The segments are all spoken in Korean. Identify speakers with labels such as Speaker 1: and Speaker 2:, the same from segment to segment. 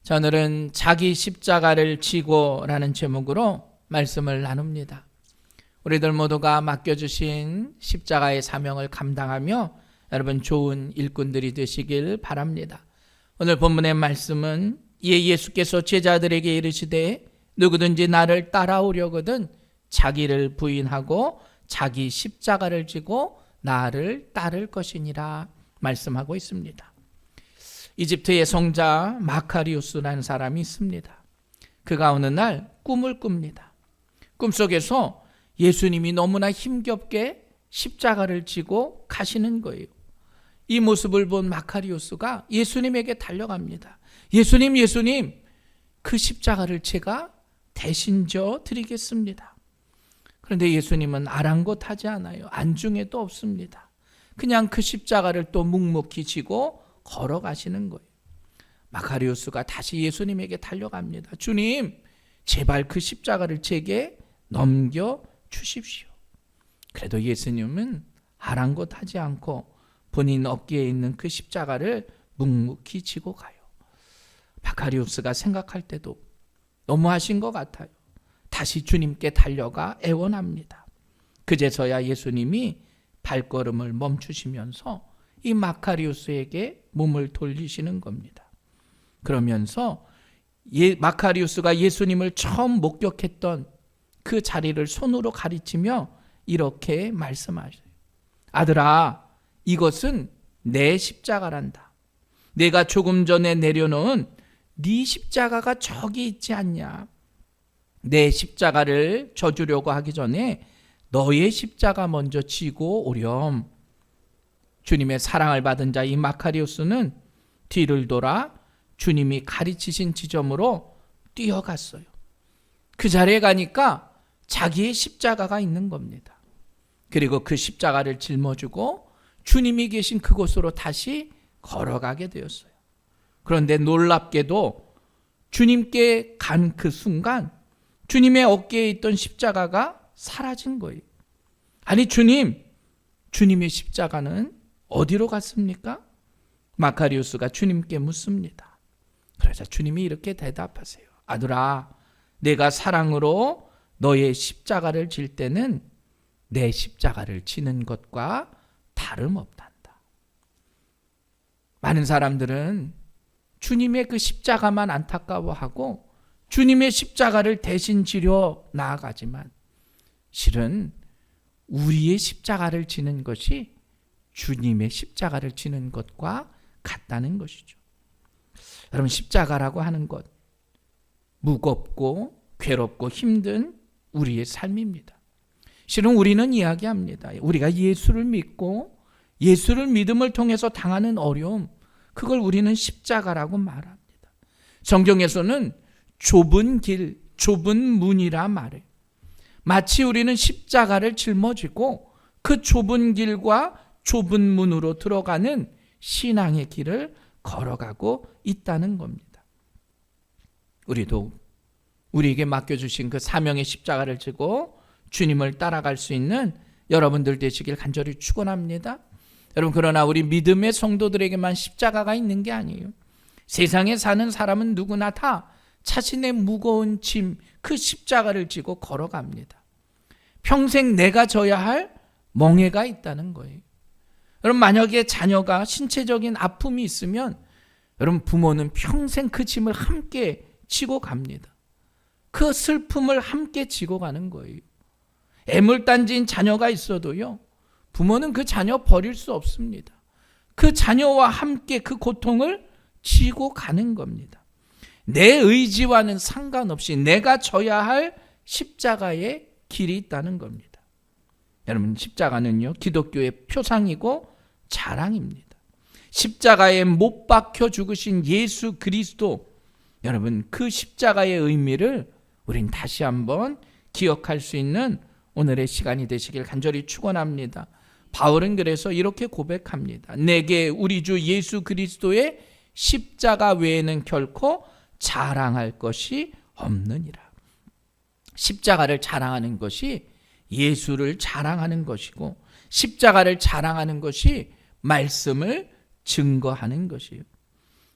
Speaker 1: 자, 오늘은 자기 십자가를 지고라는 제목으로 말씀을 나눕니다. 우리들 모두가 맡겨주신 십자가의 사명을 감당하며 여러분 좋은 일꾼들이 되시길 바랍니다. 오늘 본문의 말씀은 예수께서 제자들에게 이르시되 누구든지 나를 따라오려거든 자기를 부인하고 자기 십자가를 지고 나를 따를 것이니라 말씀하고 있습니다. 이집트의 성자 마카리우스라는 사람이 있습니다. 그가 어느 날 꿈을 꿉니다. 꿈속에서 예수님이 너무나 힘겹게 십자가를 지고 가시는 거예요. 이 모습을 본 마카리우스가 예수님에게 달려갑니다. 예수님, 그 십자가를 제가 대신 져 드리겠습니다. 그런데 예수님은 아랑곳하지 않아요. 안중에도 없습니다. 그냥 그 십자가를 또 묵묵히 지고 걸어가시는 거예요. 마카리우스가 다시 예수님에게 달려갑니다. 주님, 제발 그 십자가를 제게 넘겨주십시오. 그래도 예수님은 아랑곳하지 않고 본인 어깨에 있는 그 십자가를 묵묵히 지고 가요. 마카리우스가 생각할 때도 너무하신 것 같아요. 다시 주님께 달려가 애원합니다. 그제서야 예수님이 발걸음을 멈추시면서 이 마카리우스에게 몸을 돌리시는 겁니다. 그러면서 마카리우스가 예수님을 처음 목격했던 그 자리를 손으로 가리치며 이렇게 말씀하셔요. 아들아, 이것은 내 십자가란다. 내가 조금 전에 내려놓은 네 십자가가 저기 있지 않냐. 내 십자가를 져주려고 하기 전에 너의 십자가 먼저 지고 오렴. 주님의 사랑을 받은 자 이 마카리우스는 뒤를 돌아 주님이 가르치신 지점으로 뛰어갔어요. 그 자리에 가니까 자기의 십자가가 있는 겁니다. 그리고 그 십자가를 짊어지고 주님이 계신 그곳으로 다시 걸어가게 되었어요. 그런데 놀랍게도 주님께 간 그 순간 주님의 어깨에 있던 십자가가 사라진 거예요. 아니 주님의 십자가는 어디로 갔습니까? 마카리우스가 주님께 묻습니다. 그러자 주님이 이렇게 대답하세요. 아들아, 내가 사랑으로 너의 십자가를 질 때는 내 십자가를 지는 것과 다름없단다. 많은 사람들은 주님의 그 십자가만 안타까워하고 주님의 십자가를 대신 지려 나아가지만 실은 우리의 십자가를 지는 것이 주님의 십자가를 지는 것과 같다는 것이죠. 여러분, 십자가라고 하는 것, 무겁고 괴롭고 힘든 우리의 삶입니다. 실은 우리는 이야기합니다. 우리가 예수를 믿고 예수를 믿음을 통해서 당하는 어려움, 그걸 우리는 십자가라고 말합니다. 성경에서는 좁은 길, 좁은 문이라 말해요. 마치 우리는 십자가를 짊어지고 그 좁은 길과 좁은 문으로 들어가는 신앙의 길을 걸어가고 있다는 겁니다. 우리도 우리에게 맡겨주신 그 사명의 십자가를 지고 주님을 따라갈 수 있는 여러분들 되시길 간절히 축원합니다. 여러분, 그러나 우리 믿음의 성도들에게만 십자가가 있는 게 아니에요. 세상에 사는 사람은 누구나 다 자신의 무거운 짐, 그 십자가를 지고 걸어갑니다. 평생 내가 져야 할 멍에가 있다는 거예요. 여러분, 만약에 자녀가 신체적인 아픔이 있으면 여러분, 부모는 평생 그 짐을 함께 지고 갑니다. 그 슬픔을 함께 지고 가는 거예요. 애물단지인 자녀가 있어도요, 부모는 그 자녀 버릴 수 없습니다. 그 자녀와 함께 그 고통을 지고 가는 겁니다. 내 의지와는 상관없이 내가 져야 할 십자가의 길이 있다는 겁니다. 여러분, 십자가는요, 기독교의 표상이고 자랑입니다. 십자가에 못 박혀 죽으신 예수 그리스도, 여러분, 그 십자가의 의미를 우린 다시 한번 기억할 수 있는 오늘의 시간이 되시길 간절히 축원합니다. 바울은 그래서 이렇게 고백합니다. 내게 우리 주 예수 그리스도의 십자가 외에는 결코 자랑할 것이 없느니라. 십자가를 자랑하는 것이 예수를 자랑하는 것이고, 십자가를 자랑하는 것이 말씀을 증거하는 것이에요.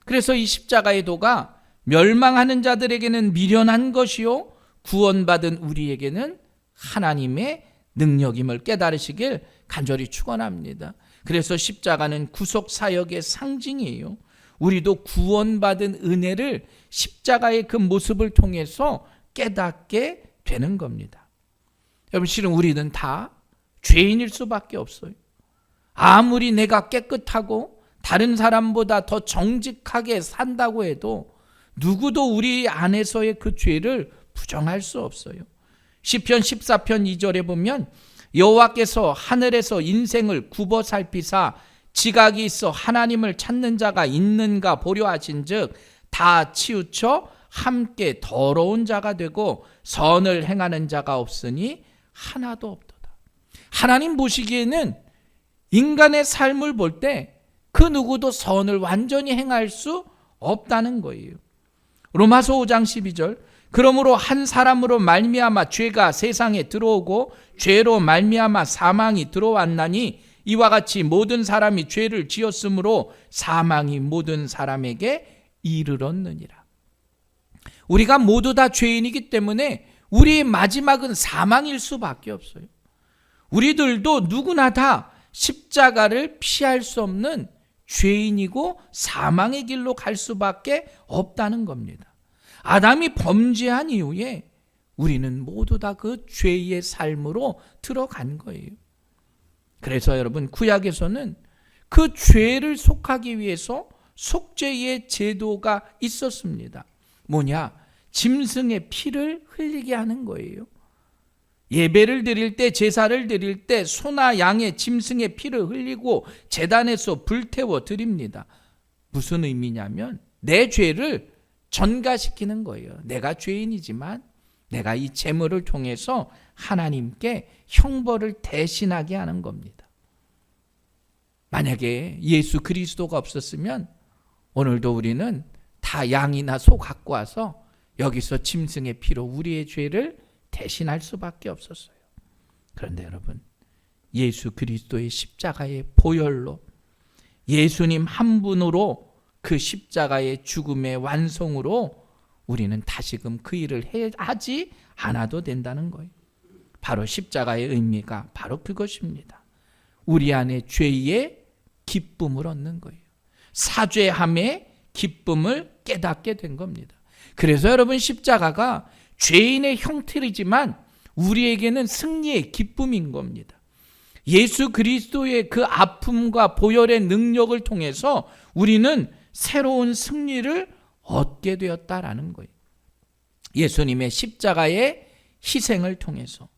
Speaker 1: 그래서 이 십자가의 도가 멸망하는 자들에게는 미련한 것이요 구원받은 우리에게는 하나님의 능력임을 깨달으시길 간절히 축원합니다. 그래서 십자가는 구속 사역의 상징이에요. 우리도 구원받은 은혜를 십자가의 그 모습을 통해서 깨닫게 되는 겁니다. 여러분, 실은 우리는 다 죄인일 수밖에 없어요. 아무리 내가 깨끗하고 다른 사람보다 더 정직하게 산다고 해도 누구도 우리 안에서의 그 죄를 부정할 수 없어요. 시편 14편 2절에 보면 여호와께서 하늘에서 인생을 굽어 살피사 지각이 있어 하나님을 찾는 자가 있는가 보려 하신즉 다 치우쳐 함께 더러운 자가 되고 선을 행하는 자가 없으니 하나도 없도다. 하나님 보시기에는 인간의 삶을 볼 때 그 누구도 선을 완전히 행할 수 없다는 거예요. 로마서 5장 12절 그러므로 한 사람으로 말미암아 죄가 세상에 들어오고 죄로 말미암아 사망이 들어왔나니 이와 같이 모든 사람이 죄를 지었으므로 사망이 모든 사람에게 이르렀느니라. 우리가 모두 다 죄인이기 때문에 우리의 마지막은 사망일 수밖에 없어요. 우리들도 누구나 다 십자가를 피할 수 없는 죄인이고 사망의 길로 갈 수밖에 없다는 겁니다. 아담이 범죄한 이후에 우리는 모두 다 그 죄의 삶으로 들어간 거예요. 그래서 여러분, 구약에서는 그 죄를 속하기 위해서 속죄의 제도가 있었습니다. 뭐냐? 짐승의 피를 흘리게 하는 거예요. 예배를 드릴 때, 제사를 드릴 때 소나 양의 짐승의 피를 흘리고 제단에서 불태워 드립니다. 무슨 의미냐면 내 죄를 전가시키는 거예요. 내가 죄인이지만 내가 이 제물을 통해서 하나님께 형벌을 대신하게 하는 겁니다. 만약에 예수 그리스도가 없었으면 오늘도 우리는 다 양이나 소 갖고 와서 여기서 짐승의 피로 우리의 죄를 대신할 수밖에 없었어요. 그런데 여러분, 예수 그리스도의 십자가의 보혈로 예수님 한 분으로 그 십자가의 죽음의 완성으로 우리는 다시금 그 일을 하지 않아도 된다는 거예요. 바로 십자가의 의미가 바로 그것입니다. 우리 안에 죄의 기쁨을 얻는 거예요. 사죄함의 기쁨을 깨닫게 된 겁니다. 그래서 여러분, 십자가가 죄인의 형틀이지만 우리에게는 승리의 기쁨인 겁니다. 예수 그리스도의 그 아픔과 보혈의 능력을 통해서 우리는 새로운 승리를 얻게 되었다라는 거예요. 예수님의 십자가의 희생을 통해서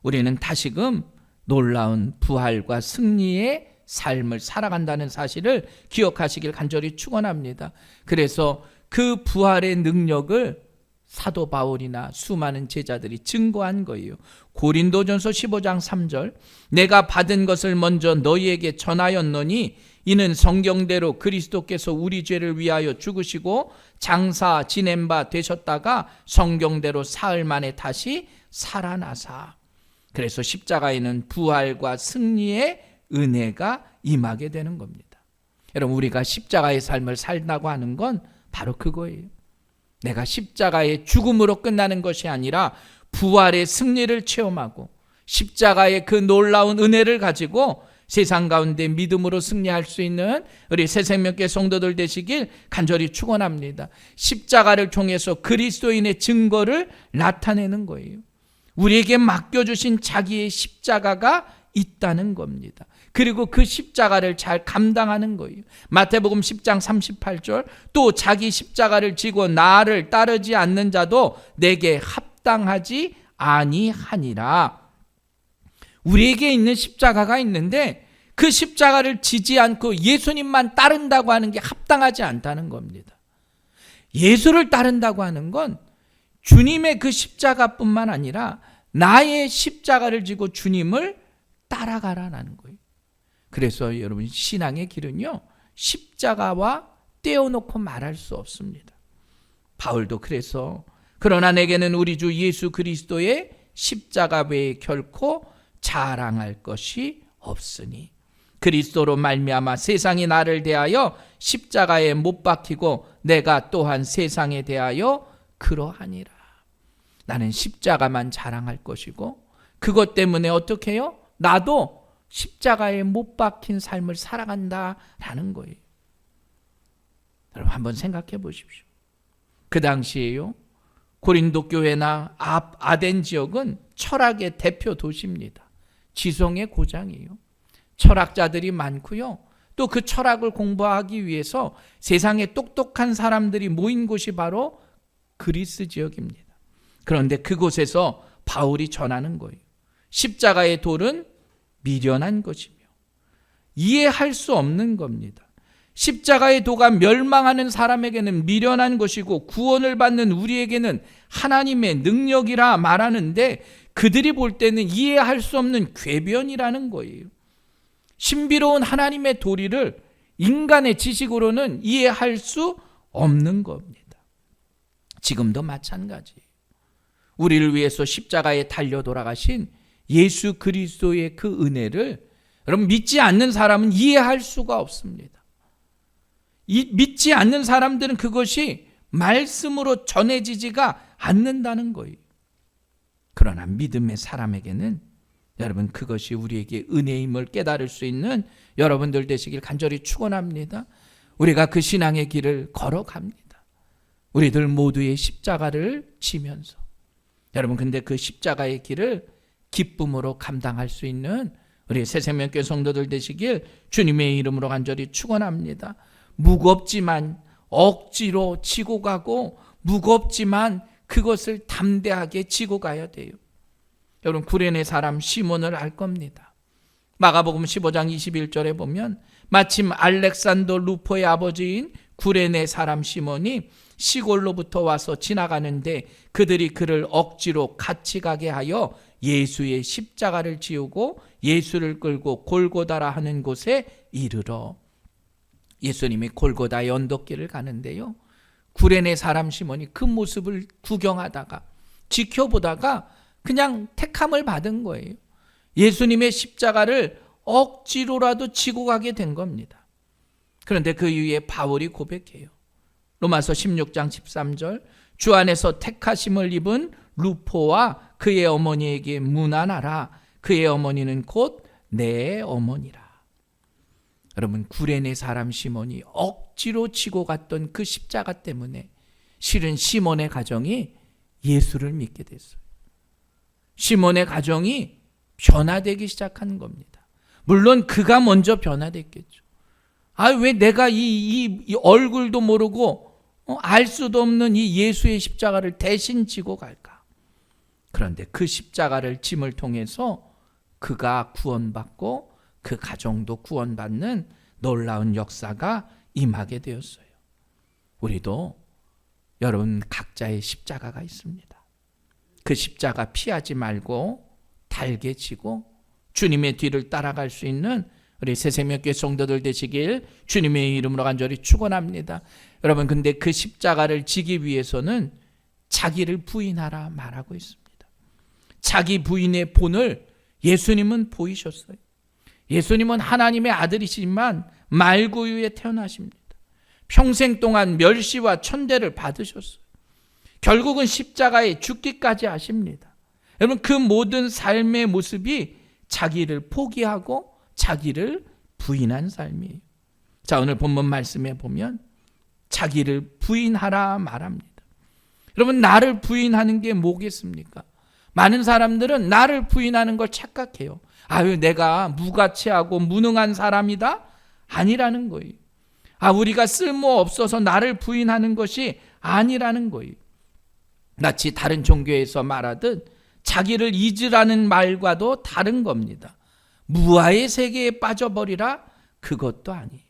Speaker 1: 우리는 다시금 놀라운 부활과 승리의 삶을 살아간다는 사실을 기억하시길 간절히 축원합니다. 그래서 그 부활의 능력을 사도 바울이나 수많은 제자들이 증거한 거예요. 고린도전서 15장 3절 내가 받은 것을 먼저 너희에게 전하였노니 이는 성경대로 그리스도께서 우리 죄를 위하여 죽으시고 장사 지낸 바 되셨다가 성경대로 사흘 만에 다시 살아나사. 그래서 십자가에는 부활과 승리의 은혜가 임하게 되는 겁니다. 여러분, 우리가 십자가의 삶을 살다고 하는 건 바로 그거예요. 내가 십자가의 죽음으로 끝나는 것이 아니라 부활의 승리를 체험하고 십자가의 그 놀라운 은혜를 가지고 세상 가운데 믿음으로 승리할 수 있는 우리 새생명교회 성도들 되시길 간절히 축원합니다. 십자가를 통해서 그리스도인의 증거를 나타내는 거예요. 우리에게 맡겨주신 자기의 십자가가 있다는 겁니다. 그리고 그 십자가를 잘 감당하는 거예요. 마태복음 10장 38절 또 자기 십자가를 지고 나를 따르지 않는 자도 내게 합당하지 아니하니라. 우리에게 있는 십자가가 있는데 그 십자가를 지지 않고 예수님만 따른다고 하는 게 합당하지 않다는 겁니다. 예수를 따른다고 하는 건 주님의 그 십자가뿐만 아니라 나의 십자가를 지고 주님을 따라가라는 거예요. 그래서 여러분, 신앙의 길은요, 십자가와 떼어놓고 말할 수 없습니다. 바울도 그래서 그러나 내게는 우리 주 예수 그리스도의 십자가 외에 결코 자랑할 것이 없으니 그리스도로 말미암아 세상이 나를 대하여 십자가에 못 박히고 내가 또한 세상에 대하여 그러하니라. 나는 십자가만 자랑할 것이고 그것 때문에 어떻게 해요? 나도 십자가에 못 박힌 삶을 살아간다라는 거예요. 여러분 한번 생각해 보십시오. 그 당시에요, 고린도 교회나 아덴 지역은 철학의 대표 도시입니다. 지성의 고장이에요. 철학자들이 많고요. 또 그 철학을 공부하기 위해서 세상에 똑똑한 사람들이 모인 곳이 바로 그리스 지역입니다. 그런데 그곳에서 바울이 전하는 거예요. 십자가의 돌은 미련한 것이며 이해할 수 없는 겁니다. 십자가의 도가 멸망하는 사람에게는 미련한 것이고 구원을 받는 우리에게는 하나님의 능력이라 말하는데 그들이 볼 때는 이해할 수 없는 궤변이라는 거예요. 신비로운 하나님의 도리를 인간의 지식으로는 이해할 수 없는 겁니다. 지금도 마찬가지예요. 우리를 위해서 십자가에 달려 돌아가신 예수 그리스도의 그 은혜를 여러분 믿지 않는 사람은 이해할 수가 없습니다. 믿지 않는 사람들은 그것이 말씀으로 전해지지가 않는다는 거예요. 그러나 믿음의 사람에게는 여러분 그것이 우리에게 은혜임을 깨달을 수 있는 여러분들 되시길 간절히 축원합니다. 우리가 그 신앙의 길을 걸어갑니다. 우리들 모두의 십자가를 지면서 여러분 근데 그 십자가의 길을 기쁨으로 감당할 수 있는 우리 새생명교회 성도들 되시길 주님의 이름으로 간절히 축원합니다. 무겁지만 억지로 지고 가고 무겁지만 그것을 담대하게 지고 가야 돼요. 여러분 구레네 사람 시몬을 알 겁니다. 마가복음 15장 21절에 보면 마침 알렉산더 루포의 아버지인 구레네 사람 시몬이 시골로부터 와서 지나가는데 그들이 그를 억지로 같이 가게 하여 예수의 십자가를 지우고 예수를 끌고 골고다라 하는 곳에 이르러 예수님이 골고다의 언덕길을 가는데요. 구레네 사람 시몬이 그 모습을 구경하다가 지켜보다가 그냥 택함을 받은 거예요. 예수님의 십자가를 억지로라도 지고 가게 된 겁니다. 그런데 그 이후에 바울이 고백해요. 로마서 16장 13절 주 안에서 택하심을 입은 루포와 그의 어머니에게 문안하라. 그의 어머니는 곧 내 어머니라. 여러분 구레네 사람 시몬이 억지로 지고 갔던 그 십자가 때문에 실은 시몬의 가정이 예수를 믿게 됐어요. 시몬의 가정이 변화되기 시작한 겁니다. 물론 그가 먼저 변화됐겠죠. 왜 내가 이 얼굴도 모르고 알 수도 없는 이 예수의 십자가를 대신 지고 갈까? 그런데 그 십자가를 짐을 통해서 그가 구원받고 그 가정도 구원받는 놀라운 역사가 임하게 되었어요. 우리도 여러분 각자의 십자가가 있습니다. 그 십자가 피하지 말고 달게 지고 주님의 뒤를 따라갈 수 있는 우리 새생명교회 성도들 되시길 주님의 이름으로 간절히 축원합니다. 여러분 근데 그 십자가를 지기 위해서는 자기를 부인하라 말하고 있습니다. 자기 부인의 본을 예수님은 보이셨어요. 예수님은 하나님의 아들이시지만 말구유에 태어나십니다. 평생 동안 멸시와 천대를 받으셨어요. 결국은 십자가에 죽기까지 하십니다. 여러분 그 모든 삶의 모습이 자기를 포기하고 자기를 부인한 삶이에요. 자 오늘 본문 말씀에 보면 자기를 부인하라 말합니다. 여러분 나를 부인하는 게 뭐겠습니까? 많은 사람들은 나를 부인하는 걸 착각해요. 내가 무가치하고 무능한 사람이다? 아니라는 거예요. 우리가 쓸모없어서 나를 부인하는 것이 아니라는 거예요. 마치 다른 종교에서 말하듯 자기를 잊으라는 말과도 다른 겁니다. 무아의 세계에 빠져버리라? 그것도 아니에요.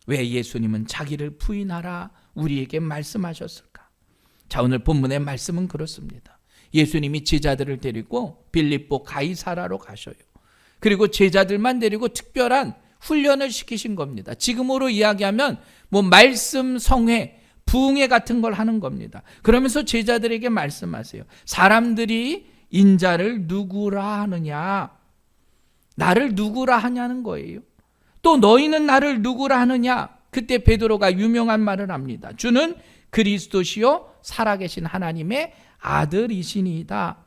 Speaker 1: 왜 예수님은 자기를 부인하라 우리에게 말씀하셨을까? 자 오늘 본문의 말씀은 그렇습니다. 예수님이 제자들을 데리고 빌립보 가이사라로 가셔요. 그리고 제자들만 데리고 특별한 훈련을 시키신 겁니다. 지금으로 이야기하면 말씀 성회, 부흥회 같은 걸 하는 겁니다. 그러면서 제자들에게 말씀하세요. 사람들이 인자를 누구라 하느냐? 나를 누구라 하냐는 거예요. 또 너희는 나를 누구라 하느냐? 그때 베드로가 유명한 말을 합니다. 주는 그리스도시요 살아계신 하나님의 아들이시니이다.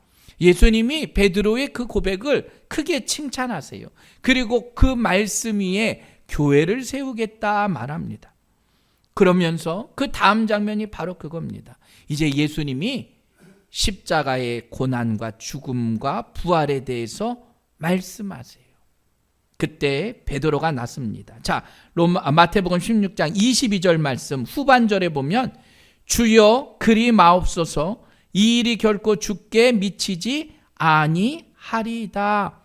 Speaker 1: 예수님이 베드로의 그 고백을 크게 칭찬하세요. 그리고 그 말씀 위에 교회를 세우겠다 말합니다. 그러면서 그 다음 장면이 바로 그겁니다. 이제 예수님이 십자가의 고난과 죽음과 부활에 대해서 말씀하세요. 그때 베드로가 났습니다. 자, 마태복음 16장 22절 말씀 후반절에 보면 주여 그리 마옵소서 이 일이 결코 주께 미치지 아니하리이다.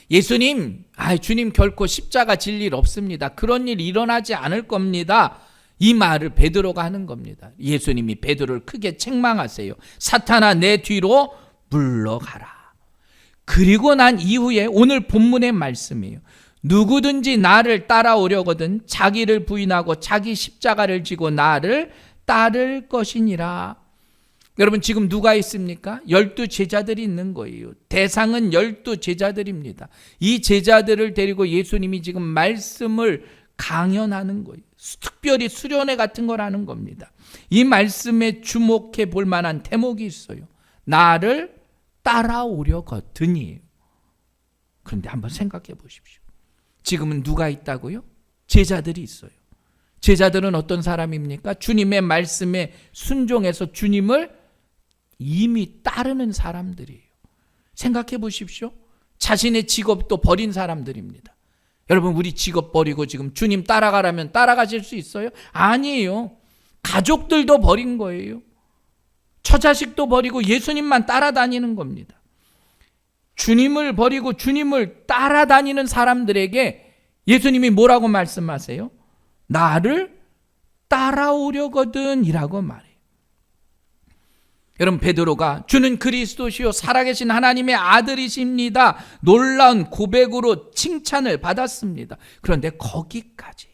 Speaker 1: 예수님, 주님 결코 십자가 질 일 없습니다. 그런 일 일어나지 않을 겁니다. 이 말을 베드로가 하는 겁니다. 예수님이 베드로를 크게 책망하세요. 사탄아 내 뒤로 물러가라. 그리고 난 이후에 오늘 본문의 말씀이에요. 누구든지 나를 따라오려거든 자기를 부인하고 자기 십자가를 지고 나를 따를 것이니라. 여러분 지금 누가 있습니까? 12 제자들이 있는 거예요. 대상은 12 제자들입니다. 이 제자들을 데리고 예수님이 지금 말씀을 강연하는 거예요. 특별히 수련회 같은 걸 하는 겁니다. 이 말씀에 주목해 볼 만한 대목이 있어요. 나를 따라오려거든이에요. 그런데 한번 생각해 보십시오. 지금은 누가 있다고요? 제자들이 있어요. 제자들은 어떤 사람입니까? 주님의 말씀에 순종해서 주님을 이미 따르는 사람들이에요. 생각해 보십시오. 자신의 직업도 버린 사람들입니다. 여러분 우리 직업 버리고 지금 주님 따라가라면 따라가실 수 있어요? 아니에요. 가족들도 버린 거예요. 처자식도 버리고 예수님만 따라다니는 겁니다. 주님을 버리고 주님을 따라다니는 사람들에게 예수님이 뭐라고 말씀하세요? 나를 따라오려거든 이라고 말해요. 여러분 베드로가 주는 그리스도시요 살아계신 하나님의 아들이십니다. 놀라운 고백으로 칭찬을 받았습니다. 그런데 거기까지예요.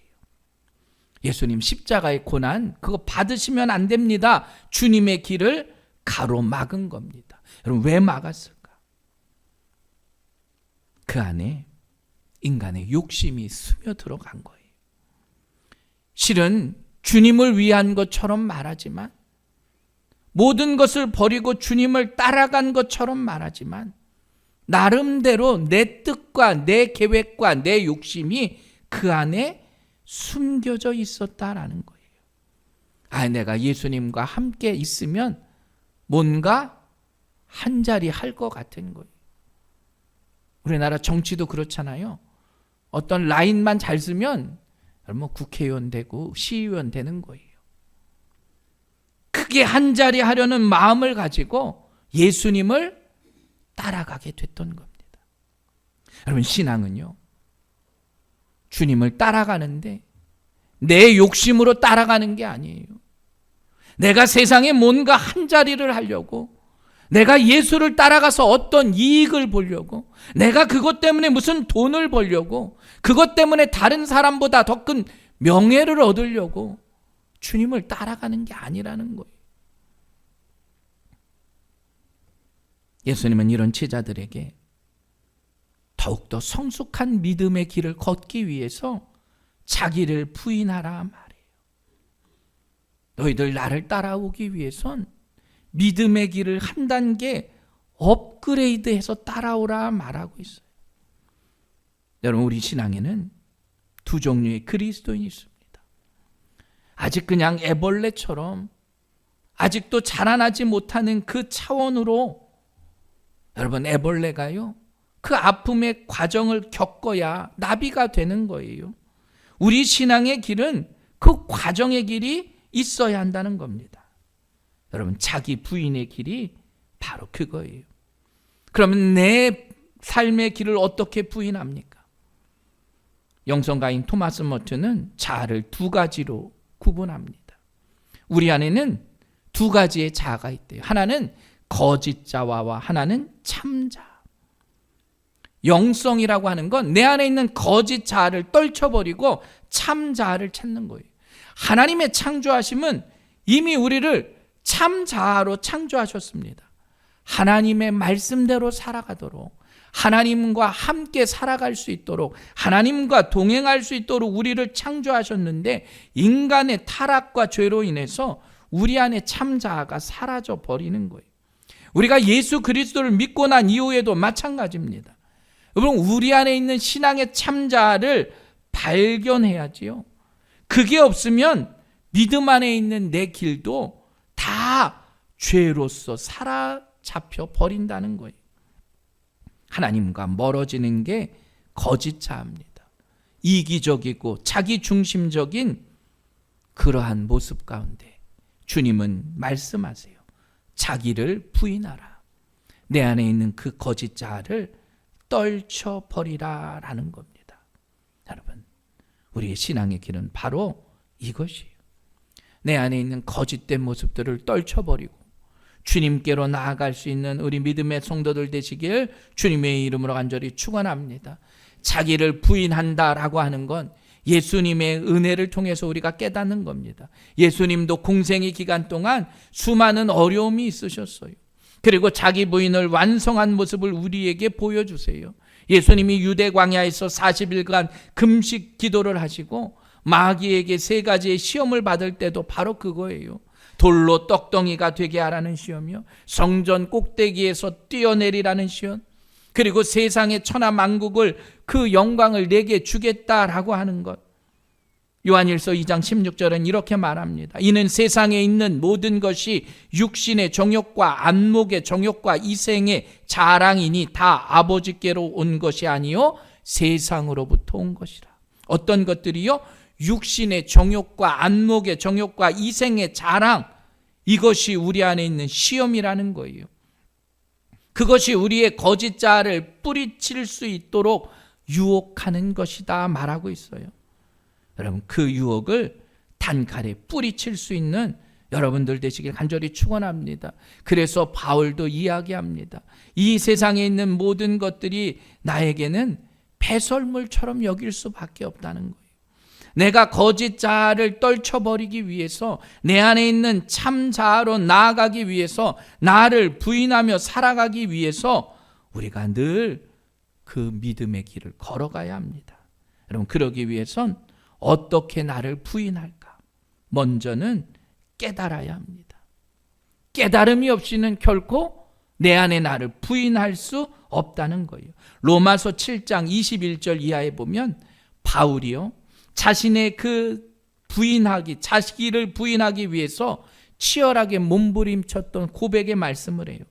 Speaker 1: 예수님 십자가의 고난 그거 받으시면 안 됩니다. 주님의 길을 가로막은 겁니다. 여러분 왜 막았을까? 그 안에 인간의 욕심이 스며들어간 거예요. 실은 주님을 위한 것처럼 말하지만 모든 것을 버리고 주님을 따라간 것처럼 말하지만 나름대로 내 뜻과 내 계획과 내 욕심이 그 안에 숨겨져 있었다라는 거예요. 내가 예수님과 함께 있으면 뭔가 한 자리 할 것 같은 거예요. 우리나라 정치도 그렇잖아요. 어떤 라인만 잘 쓰면 국회의원 되고 시의원 되는 거예요. 크게 한 자리 하려는 마음을 가지고 예수님을 따라가게 됐던 겁니다. 여러분 신앙은요. 주님을 따라가는데 내 욕심으로 따라가는 게 아니에요. 내가 세상에 뭔가 한 자리를 하려고 내가 예수를 따라가서 어떤 이익을 보려고 내가 그것 때문에 무슨 돈을 벌려고 그것 때문에 다른 사람보다 더 큰 명예를 얻으려고 주님을 따라가는 게 아니라는 거예요. 예수님은 이런 제자들에게 더욱더 성숙한 믿음의 길을 걷기 위해서 자기를 부인하라 말해요. 너희들 나를 따라오기 위해선 믿음의 길을 한 단계 업그레이드해서 따라오라 말하고 있어요. 여러분 우리 신앙에는 두 종류의 그리스도인이 있습니다. 아직 그냥 애벌레처럼 아직도 자라나지 못하는 그 차원으로 여러분 애벌레가요 그 아픔의 과정을 겪어야 나비가 되는 거예요. 우리 신앙의 길은 그 과정의 길이 있어야 한다는 겁니다. 여러분 자기 부인의 길이 바로 그거예요. 그러면 내 삶의 길을 어떻게 부인합니까? 영성가인 토마스 머튼은 자아를 두 가지로 구분합니다. 우리 안에는 두 가지의 자아가 있대요. 하나는 거짓 자아와 하나는 참 자아. 영성이라고 하는 건 내 안에 있는 거짓 자아를 떨쳐버리고 참 자아를 찾는 거예요. 하나님의 창조하심은 이미 우리를 참 자아로 창조하셨습니다. 하나님의 말씀대로 살아가도록 하나님과 함께 살아갈 수 있도록, 하나님과 동행할 수 있도록 우리를 창조하셨는데, 인간의 타락과 죄로 인해서 우리 안에 참 자아가 사라져 버리는 거예요. 우리가 예수 그리스도를 믿고 난 이후에도 마찬가지입니다. 여러분, 우리 안에 있는 신앙의 참 자아를 발견해야지요. 그게 없으면 믿음 안에 있는 내 길도 다 죄로서 사로잡혀 버린다는 거예요. 하나님과 멀어지는 게 거짓 자아입니다. 이기적이고 자기중심적인 그러한 모습 가운데 주님은 말씀하세요. 자기를 부인하라. 내 안에 있는 그 거짓 자아를 떨쳐버리라 라는 겁니다. 여러분, 우리의 신앙의 길은 바로 이것이에요. 내 안에 있는 거짓된 모습들을 떨쳐버리고 주님께로 나아갈 수 있는 우리 믿음의 성도들 되시길 주님의 이름으로 간절히 축원합니다. 자기를 부인한다라고 하는 건 예수님의 은혜를 통해서 우리가 깨닫는 겁니다. 예수님도 공생의 기간 동안 수많은 어려움이 있으셨어요. 그리고 자기 부인을 완성한 모습을 우리에게 보여주세요. 예수님이 유대 광야에서 40일간 금식 기도를 하시고 마귀에게 3가지의 시험을 받을 때도 바로 그거예요. 돌로 떡덩이가 되게 하라는 시험이요, 성전 꼭대기에서 뛰어내리라는 시험, 그리고 세상의 천하 만국을 그 영광을 내게 주겠다라고 하는 것. 요한일서 2장 16절은 이렇게 말합니다. 이는 세상에 있는 모든 것이 육신의 정욕과 안목의 정욕과 이생의 자랑이니 다 아버지께로 온 것이 아니요 세상으로부터 온 것이라. 어떤 것들이요? 육신의 정욕과 안목의 정욕과 이생의 자랑, 이것이 우리 안에 있는 시험이라는 거예요. 그것이 우리의 거짓 자아를 뿌리칠 수 있도록 유혹하는 것이다 말하고 있어요. 여러분, 그 유혹을 단칼에 뿌리칠 수 있는 여러분들 되시길 간절히 축원합니다. 그래서 바울도 이야기합니다. 이 세상에 있는 모든 것들이 나에게는 배설물처럼 여길 수밖에 없다는 거예요. 내가 거짓 자아를 떨쳐버리기 위해서, 내 안에 있는 참 자아로 나아가기 위해서, 나를 부인하며 살아가기 위해서 우리가 늘 그 믿음의 길을 걸어가야 합니다. 여러분, 그러기 위해선 어떻게 나를 부인할까? 먼저는 깨달아야 합니다. 깨달음이 없이는 결코 내 안에 나를 부인할 수 없다는 거예요. 로마서 7장 21절 이하에 보면 바울이요, 자신의 그 자기를 부인하기 위해서 치열하게 몸부림쳤던 고백의 말씀을 해요.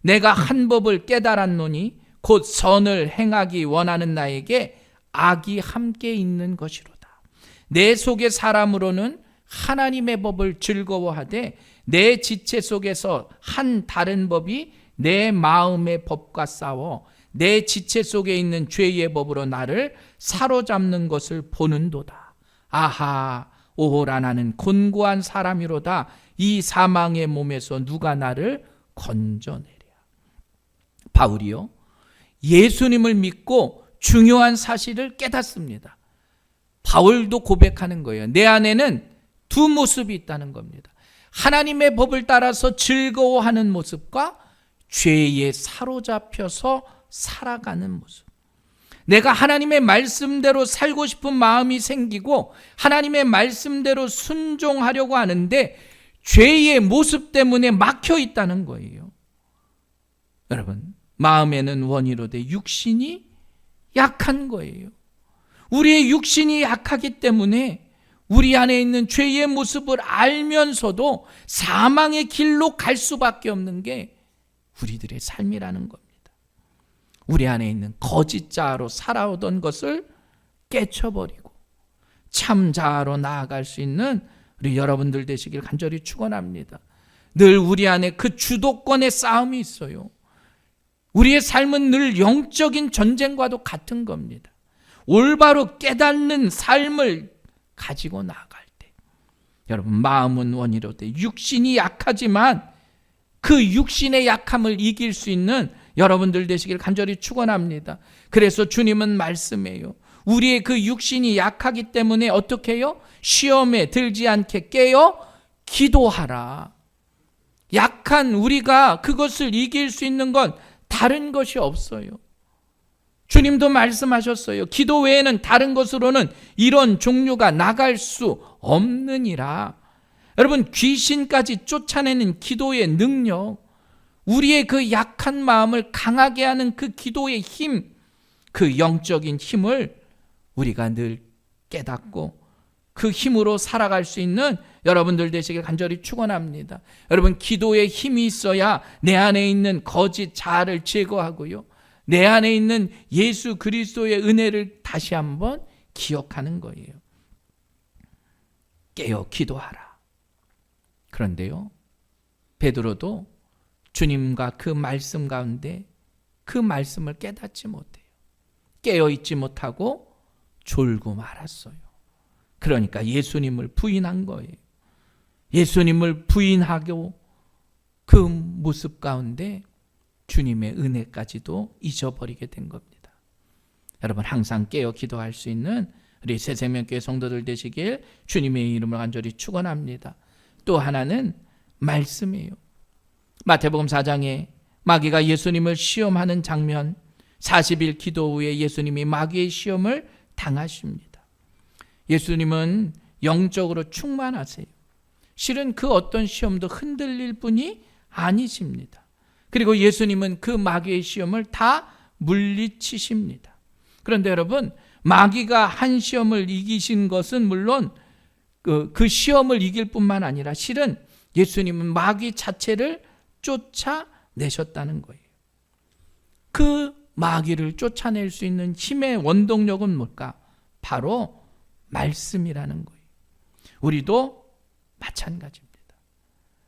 Speaker 1: 내가 한 법을 깨달았노니 곧 선을 행하기 원하는 나에게 악이 함께 있는 것이로다. 내 속의 사람으로는 하나님의 법을 즐거워하되 내 지체 속에서 한 다른 법이 내 마음의 법과 싸워 내 지체 속에 있는 죄의 법으로 나를 사로잡는 것을 보는도다. 아하, 오호라, 나는 곤고한 사람이로다. 이 사망의 몸에서 누가 나를 건져내랴. 바울이요, 예수님을 믿고 중요한 사실을 깨닫습니다. 바울도 고백하는 거예요. 내 안에는 두 모습이 있다는 겁니다. 하나님의 법을 따라서 즐거워하는 모습과 죄에 사로잡혀서 살아가는 모습. 내가 하나님의 말씀대로 살고 싶은 마음이 생기고 하나님의 말씀대로 순종하려고 하는데 죄의 모습 때문에 막혀 있다는 거예요. 여러분, 마음에는 원이로되 육신이 약한 거예요. 우리의 육신이 약하기 때문에 우리 안에 있는 죄의 모습을 알면서도 사망의 길로 갈 수밖에 없는 게 우리들의 삶이라는 겁니다. 우리 안에 있는 거짓 자아로 살아오던 것을 깨쳐버리고 참 자아로 나아갈 수 있는 우리 여러분들 되시길 간절히 축원합니다. 늘 우리 안에 그 주도권의 싸움이 있어요. 우리의 삶은 늘 영적인 전쟁과도 같은 겁니다. 올바로 깨닫는 삶을 가지고 나아갈 때, 여러분, 마음은 원이로되 육신이 약하지만 그 육신의 약함을 이길 수 있는 여러분들 되시길 간절히 축원합니다. 그래서 주님은 말씀해요. 우리의 그 육신이 약하기 때문에 어떻게 해요? 시험에 들지 않게 깨어 기도하라. 약한 우리가 그것을 이길 수 있는 건 다른 것이 없어요. 주님도 말씀하셨어요. 기도 외에는 다른 것으로는 이런 종류가 나갈 수 없느니라. 여러분, 귀신까지 쫓아내는 기도의 능력, 우리의 그 약한 마음을 강하게 하는 그 기도의 힘, 그 영적인 힘을 우리가 늘 깨닫고 그 힘으로 살아갈 수 있는 여러분들 되시길 간절히 축원합니다. 여러분, 기도의 힘이 있어야 내 안에 있는 거짓 자아를 제거하고요, 내 안에 있는 예수 그리스도의 은혜를 다시 한번 기억하는 거예요. 깨어 기도하라. 그런데요, 베드로도 주님과 그 말씀 가운데 그 말씀을 깨닫지 못해요. 깨어있지 못하고 졸고 말았어요. 그러니까 예수님을 부인한 거예요. 예수님을 부인하고 그 모습 가운데 주님의 은혜까지도 잊어버리게 된 겁니다. 여러분, 항상 깨어 기도할 수 있는 우리 새생명교회 성도들 되시길 주님의 이름으로 간절히 축원합니다. 또 하나는 말씀이에요. 마태복음 4장에 마귀가 예수님을 시험하는 장면, 40일 기도 후에 예수님이 마귀의 시험을 당하십니다. 예수님은 영적으로 충만하세요. 실은 그 어떤 시험도 흔들릴 분이 아니십니다. 그리고 예수님은 그 마귀의 시험을 다 물리치십니다. 그런데 여러분, 마귀가 한 시험을 이기신 것은 물론 그 시험을 이길 뿐만 아니라 실은 예수님은 마귀 자체를 쫓아내셨다는 거예요. 그 마귀를 쫓아낼 수 있는 힘의 원동력은 뭘까? 바로 말씀이라는 거예요. 우리도 마찬가지입니다.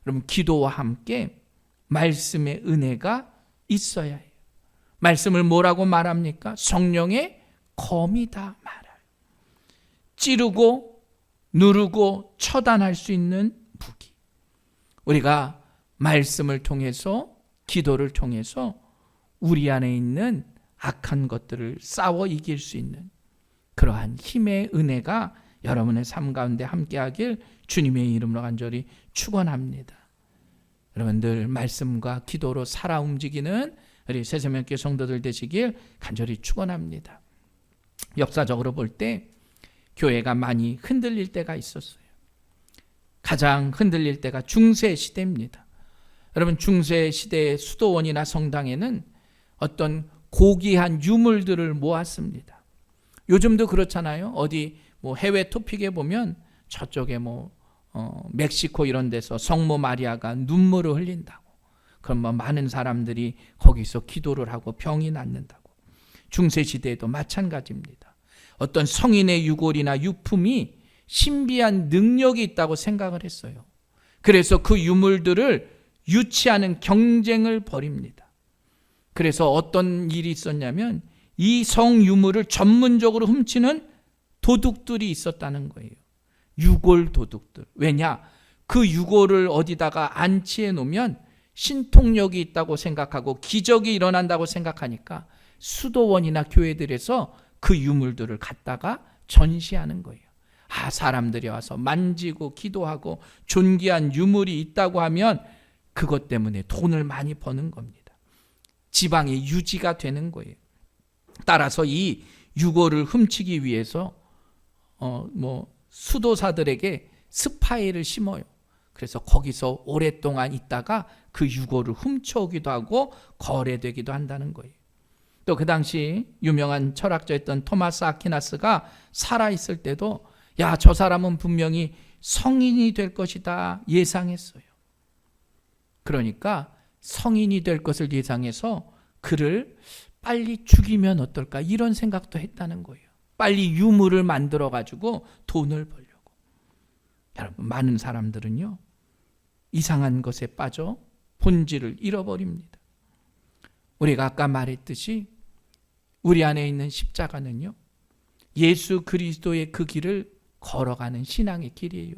Speaker 1: 여러분, 기도와 함께 말씀의 은혜가 있어야 해요. 말씀을 뭐라고 말합니까? 성령의 검이다 말아요. 찌르고 누르고 처단할 수 있는 무기. 우리가 말씀을 통해서, 기도를 통해서 우리 안에 있는 악한 것들을 싸워 이길 수 있는 그러한 힘의 은혜가 여러분의 삶 가운데 함께하길 주님의 이름으로 간절히 축원합니다. 여러분들 말씀과 기도로 살아 움직이는 우리 새생명교회 성도들 되시길 간절히 축원합니다. 역사적으로 볼 때 교회가 많이 흔들릴 때가 있었어요. 가장 흔들릴 때가 중세 시대입니다. 여러분, 중세 시대의 수도원이나 성당에는 어떤 고귀한 유물들을 모았습니다. 요즘도 그렇잖아요. 어디 해외 토픽에 보면 저쪽에 멕시코 이런 데서 성모 마리아가 눈물을 흘린다고. 그럼 많은 사람들이 거기서 기도를 하고 병이 낫는다고. 중세 시대에도 마찬가지입니다. 어떤 성인의 유골이나 유품이 신비한 능력이 있다고 생각을 했어요. 그래서 그 유물들을 유치하는 경쟁을 벌입니다. 그래서 어떤 일이 있었냐면 이 성유물을 전문적으로 훔치는 도둑들이 있었다는 거예요. 유골 도둑들. 왜냐? 그 유골을 어디다가 안치해 놓으면 신통력이 있다고 생각하고 기적이 일어난다고 생각하니까 수도원이나 교회들에서 그 유물들을 갖다가 전시하는 거예요. 사람들이 와서 만지고 기도하고 존귀한 유물이 있다고 하면 그것 때문에 돈을 많이 버는 겁니다. 지방의 유지가 되는 거예요. 따라서 이 유골을 훔치기 위해서 수도사들에게 스파이를 심어요. 그래서 거기서 오랫동안 있다가 그 유골을 훔쳐오기도 하고 거래되기도 한다는 거예요. 또 그 당시 유명한 철학자였던 토마스 아퀴나스가 살아있을 때도 저 사람은 분명히 성인이 될 것이다 예상했어요. 그러니까 성인이 될 것을 예상해서 그를 빨리 죽이면 어떨까 이런 생각도 했다는 거예요. 빨리 유물을 만들어 가지고 돈을 벌려고. 여러분, 많은 사람들은요 이상한 것에 빠져 본질을 잃어버립니다. 우리가 아까 말했듯이 우리 안에 있는 십자가는요 예수 그리스도의 그 길을 걸어가는 신앙의 길이에요.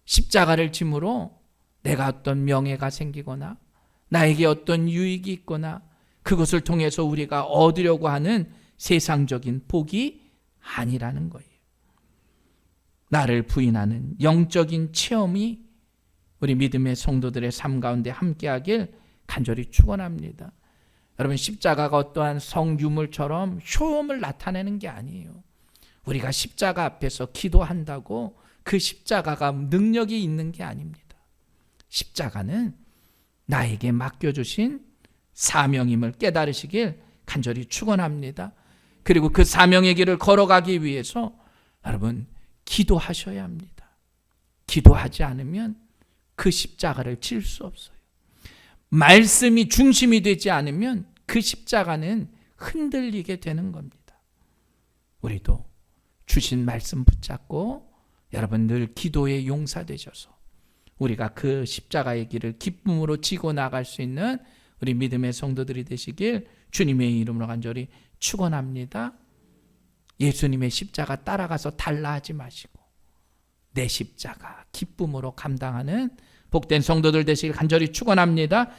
Speaker 1: 십자가를 짐으로 내가 어떤 명예가 생기거나 나에게 어떤 유익이 있거나 그것을 통해서 우리가 얻으려고 하는 세상적인 복이 아니라는 거예요. 나를 부인하는 영적인 체험이 우리 믿음의 성도들의 삶 가운데 함께하길 간절히 축원합니다. 여러분, 십자가가 어떠한 성유물처럼 효험을 나타내는 게 아니에요. 우리가 십자가 앞에서 기도한다고 그 십자가가 능력이 있는 게 아닙니다. 십자가는 나에게 맡겨주신 사명임을 깨달으시길 간절히 축원합니다. 그리고 그 사명의 길을 걸어가기 위해서 여러분 기도하셔야 합니다. 기도하지 않으면 그 십자가를 칠 수 없어요. 말씀이 중심이 되지 않으면 그 십자가는 흔들리게 되는 겁니다. 우리도 주신 말씀 붙잡고 여러분 늘 기도의 용사 되셔서 우리가 그 십자가의 길을 기쁨으로 지고 나갈 수 있는 우리 믿음의 성도들이 되시길 주님의 이름으로 간절히 축원합니다. 예수님의 십자가 따라가서 달라하지 마시고 내 십자가 기쁨으로 감당하는 복된 성도들 되시길 간절히 축원합니다.